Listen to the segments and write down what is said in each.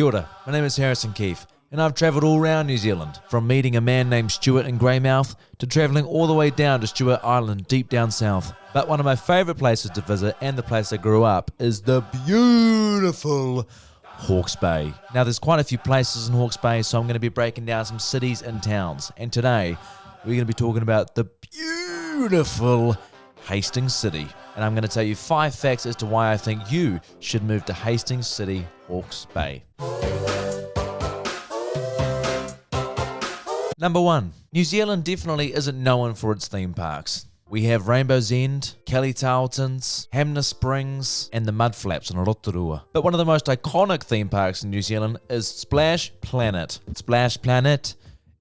Kia ora, my name is Harrison Keefe, and I've travelled all around New Zealand, from meeting a man named Stuart in Greymouth to travelling all the way down to Stewart Island deep down south. But one of my favourite places to visit, and the place I grew up, is the beautiful Hawke's Bay. Now there's quite a few places in Hawke's Bay, so I'm going to be breaking down some cities and towns. And today, we're going to be talking about the beautiful Hastings City. And I'm going to tell you 5 facts as to why I think you should move to Hastings City, Hawke's Bay. Number 1. New Zealand definitely isn't known for its theme parks. We have Rainbow's End, Kelly Tarleton's, Hamner Springs, and the Mud Flaps in Rotorua. But one of the most iconic theme parks in New Zealand is Splash Planet. Splash Planet,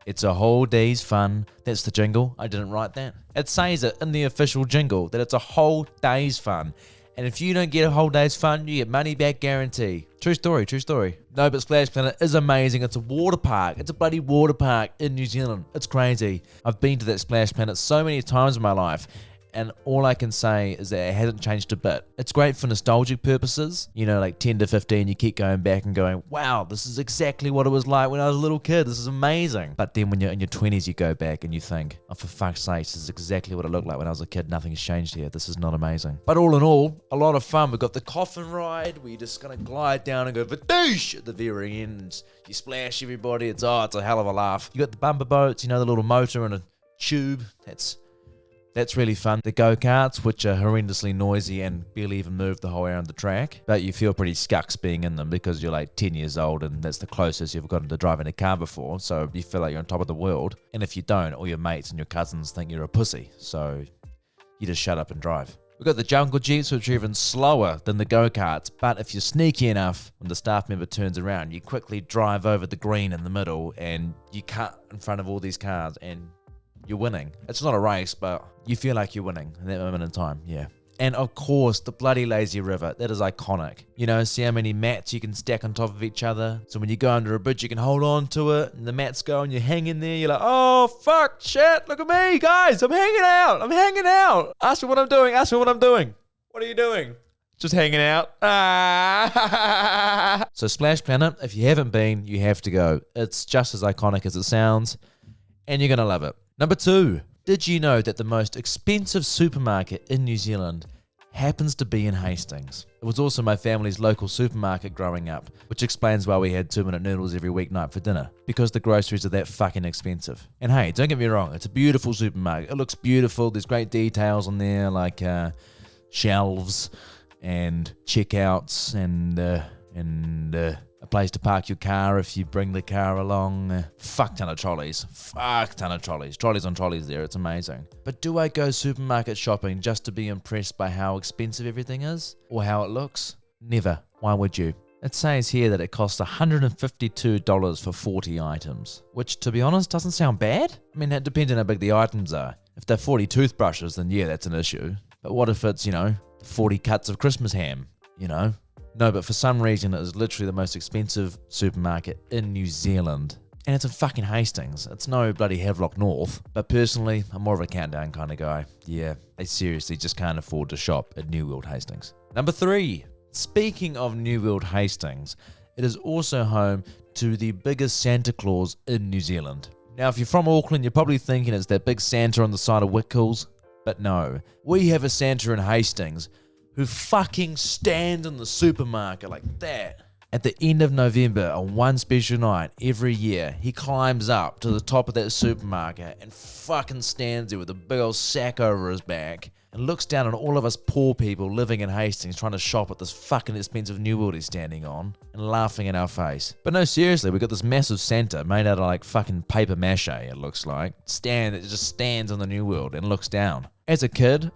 it's a whole day's fun. That's the jingle. I didn't write that. It says it in the official jingle that it's a whole day's fun. And if you don't get a whole day's fun, you get money back guarantee. True story, true story. No, but Splash Planet is amazing. It's a water park. It's a bloody water park in New Zealand. It's crazy. I've been to that Splash Planet so many times in my life, and all I can say is that it hasn't changed a bit. It's great for nostalgic purposes. You know, like 10 to 15, you keep going back and going, wow, this is exactly what it was like when I was a little kid. This is amazing. But then when you're in your 20s, you go back and you think, oh, for fuck's sake, this is exactly what it looked like when I was a kid. Nothing's changed here. This is not amazing. But all in all, a lot of fun. We've got the coffin ride where you're just going to glide down and go vadoosh at the very end. You splash everybody. It's a hell of a laugh. You got the bumper boats, you know, the little motor and a tube. That's really fun. The go-karts, which are horrendously noisy and barely even move the whole way around the track. But you feel pretty scucks being in them because you're like 10 years old and that's the closest you've gotten to driving a car before. So you feel like you're on top of the world. And if you don't, all your mates and your cousins think you're a pussy. So you just shut up and drive. We've got the jungle jeeps, which are even slower than the go-karts. But if you're sneaky enough, when the staff member turns around, you quickly drive over the green in the middle and you cut in front of all these cars and you're winning. It's not a race, but you feel like you're winning in that moment in time, yeah. And of course, the bloody lazy river. That is iconic. You know, see how many mats you can stack on top of each other? So when you go under a bridge, you can hold on to it, and the mats go, and you hang in there. You're like, oh, fuck, shit, look at me, guys. I'm hanging out. Ask me what I'm doing. What are you doing? Just hanging out. So Splash Planet, if you haven't been, you have to go. It's just as iconic as it sounds, and you're going to love it. Number 2, did you know that the most expensive supermarket in New Zealand happens to be in Hastings? It was also my family's local supermarket growing up, which explains why we had 2-minute noodles every weeknight for dinner, because the groceries are that fucking expensive. And hey, don't get me wrong, it's a beautiful supermarket. It looks beautiful. There's great details on there, like shelves and checkouts and a place to park your car if you bring the car along. Fuck ton of trolleys. Trolleys on trolleys there. It's amazing. But do I go supermarket shopping just to be impressed by how expensive everything is? Or how it looks? Never. Why would you? It says here that it costs $152 for 40 items, which, to be honest, doesn't sound bad. I mean, it depends on how big the items are. If they're 40 toothbrushes, then yeah, that's an issue. But what if it's, 40 cuts of Christmas ham, No, but for some reason, it is literally the most expensive supermarket in New Zealand. And it's in fucking Hastings. It's no bloody Havelock North. But personally, I'm more of a countdown kind of guy. Yeah, I seriously just can't afford to shop at New World Hastings. Number 3. Speaking of New World Hastings, it is also home to the biggest Santa Claus in New Zealand. Now, if you're from Auckland, you're probably thinking it's that big Santa on the side of Kools. But no, we have a Santa in Hastings who fucking stands in the supermarket like that. At the end of November, on one special night every year, he climbs up to the top of that supermarket and fucking stands there with a big old sack over his back and looks down on all of us poor people living in Hastings trying to shop at this fucking expensive New World he's standing on and laughing in our face. But no, seriously, we got this massive Santa made out of like fucking paper mache, it looks like. It just stands on the New World and looks down. As a kid,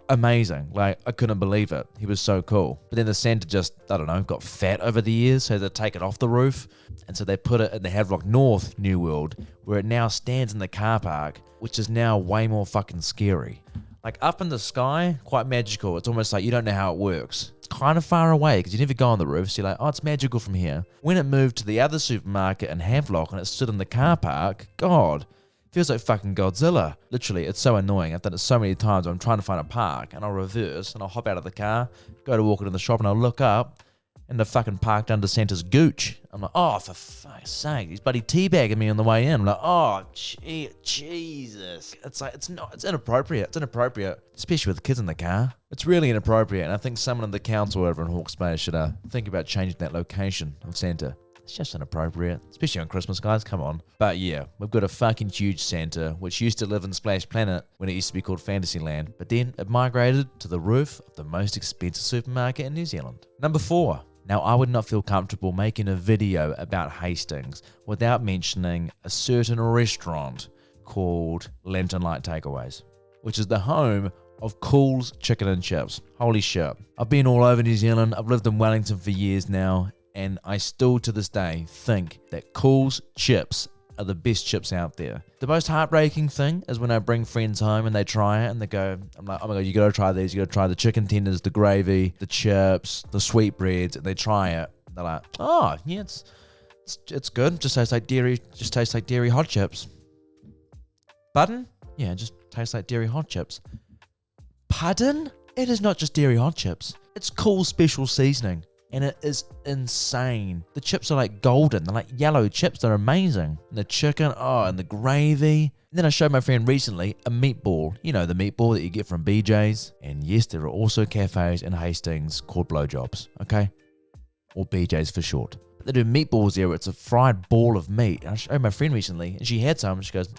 amazing. Like, I couldn't believe it. He was so cool. But then the Santa just, got fat over the years, so they take it off the roof. And so they put it in the Havelock North New World, where it now stands in the car park, which is now way more fucking scary. Like, up in the sky, quite magical. It's almost like you don't know how it works. It's kind of far away, because you never go on the roof, so you're like, oh, it's magical from here. When it moved to the other supermarket in Havelock, and it stood in the car park, God, feels like fucking Godzilla. Literally, it's so annoying. I've done it so many times. I'm trying to find a park and I'll reverse and I'll hop out of the car, go to walk into the shop and I'll look up and they're fucking parked under Santa's gooch. I'm like, oh, for fuck's sake, he's bloody teabagging me on the way in. I'm like, oh, Jesus. It's like, it's inappropriate. It's inappropriate, especially with the kids in the car. It's really inappropriate, and I think someone in the council over in Hawke's Bay should think about changing that location of Santa. It's just inappropriate, especially on Christmas, guys. Come on. But yeah, we've got a fucking huge Santa, which used to live in Splash Planet when it used to be called Fantasyland, but then it migrated to the roof of the most expensive supermarket in New Zealand. Number 4. Now, I would not feel comfortable making a video about Hastings without mentioning a certain restaurant called Lantern Light Takeaways, which is the home of Kools Chicken and Chips. Holy shit. I've been all over New Zealand. I've lived in Wellington for years now, and I still to this day think that Kools Chips are the best chips out there. The most heartbreaking thing is when I bring friends home and they try it and they go, I'm like, oh my God, you gotta try these. You gotta try the chicken tenders, the gravy, the chips, the sweetbreads. And they try it. They're like, oh yeah, it's good. Just tastes like dairy hot chips. Pardon? Yeah, it just tastes like dairy hot chips. Pardon? It is not just dairy hot chips. It's Kools special seasoning. And it is insane. The chips are like golden. They're like yellow chips. They're amazing. And the chicken, and the gravy. And then I showed my friend recently a meatball. You know, the meatball that you get from BJ's. And yes, there are also cafes in Hastings called Blowjobs, okay? Or BJ's for short. But they do meatballs there. It's a fried ball of meat. And I showed my friend recently, and she had some. And she goes,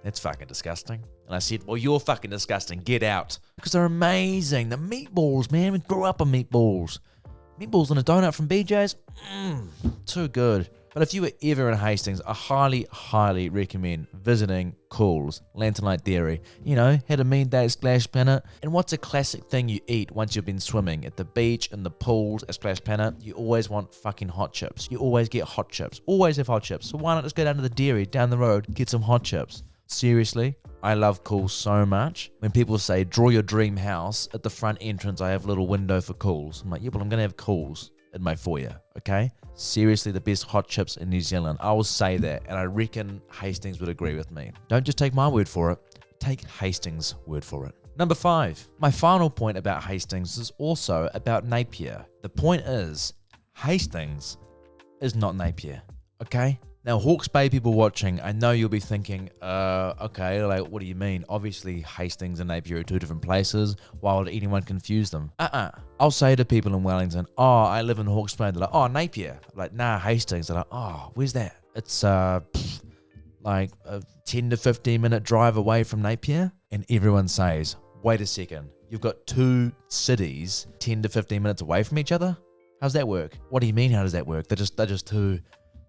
that's fucking disgusting. And I said, well, you're fucking disgusting. Get out. Because they're amazing. The meatballs, man. We grew up on meatballs. Meatballs and a donut from BJ's. Too good. But if you were ever in Hastings, I highly, highly recommend visiting Kools, Lantern Light Dairy. You know, had a mean day at Splash Planet. And what's a classic thing you eat once you've been swimming at the beach, in the pools at Splash Planet? You always want fucking hot chips. You always get hot chips. Always have hot chips. So why not just go down to the dairy down the road, get some hot chips? Seriously, I love Kools so much. When people say, draw your dream house, at the front entrance, I have a little window for Kools. I'm like, yeah, well, I'm going to have Kools in my foyer, okay? Seriously, the best hot chips in New Zealand. I will say that, and I reckon Hastings would agree with me. Don't just take my word for it. Take Hastings' word for it. Number 5. My final point about Hastings is also about Napier. The point is, Hastings is not Napier, okay? Now, Hawke's Bay people watching, I know you'll be thinking, okay, like, what do you mean? Obviously, Hastings and Napier are two different places. Why would anyone confuse them? I'll say to people in Wellington, oh, I live in Hawke's Bay. They're like, oh, Napier. I'm like, nah, Hastings. They're like, oh, where's that? It's like a 10 to 15 minute drive away from Napier. And everyone says, wait a second, you've got two cities 10 to 15 minutes away from each other? How's that work? What do you mean, how does that work? They're just two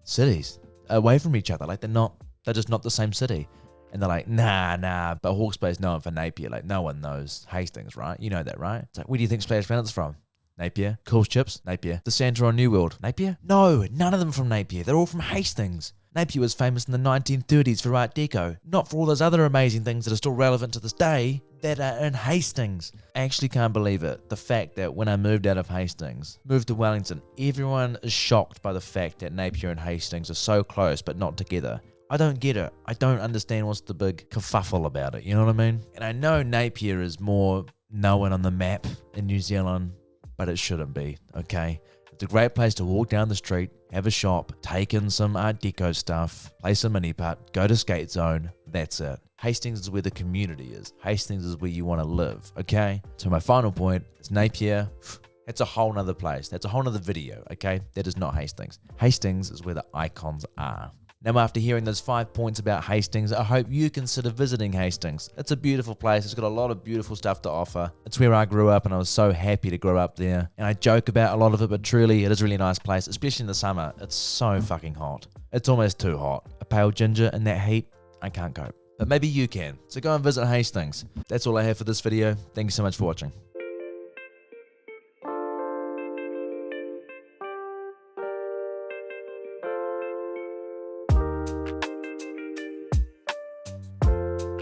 cities away from each other. Like they're just not the same city. And they're like, nah, but Hawke's Bay's known for Napier. Like, no one knows Hastings, right? You know that, right? It's like, where do you think Splash Planet's from? Napier. Kools Chips? Napier. The Santa on New World? Napier? No, none of them from Napier. They're all from Hastings. Napier was famous in the 1930s for Art Deco, not for all those other amazing things that are still relevant to this day that are in Hastings. I actually can't believe it. The fact that when I moved out of Hastings, moved to Wellington, everyone is shocked by the fact that Napier and Hastings are so close but not together. I don't get it. I don't understand what's the big kerfuffle about it, you know what I mean? And I know Napier is more known on the map in New Zealand, but it shouldn't be, okay? It's a great place to walk down the street, have a shop, take in some Art Deco stuff, play some mini putt, go to Skate Zone. That's it. Hastings is where the community is. Hastings is where you want to live, okay? So my final point is Napier. That's a whole nother place. That's a whole nother video, okay? That is not Hastings. Hastings is where the icons are. Now, after hearing those 5 points about Hastings, I hope you consider visiting Hastings. It's a beautiful place. It's got a lot of beautiful stuff to offer. It's where I grew up, and I was so happy to grow up there. And I joke about a lot of it, but truly, it is a really nice place, especially in the summer. It's so fucking hot. It's almost too hot. A pale ginger in that heat, I can't cope. But maybe you can. So go and visit Hastings. That's all I have for this video. Thank you so much for watching.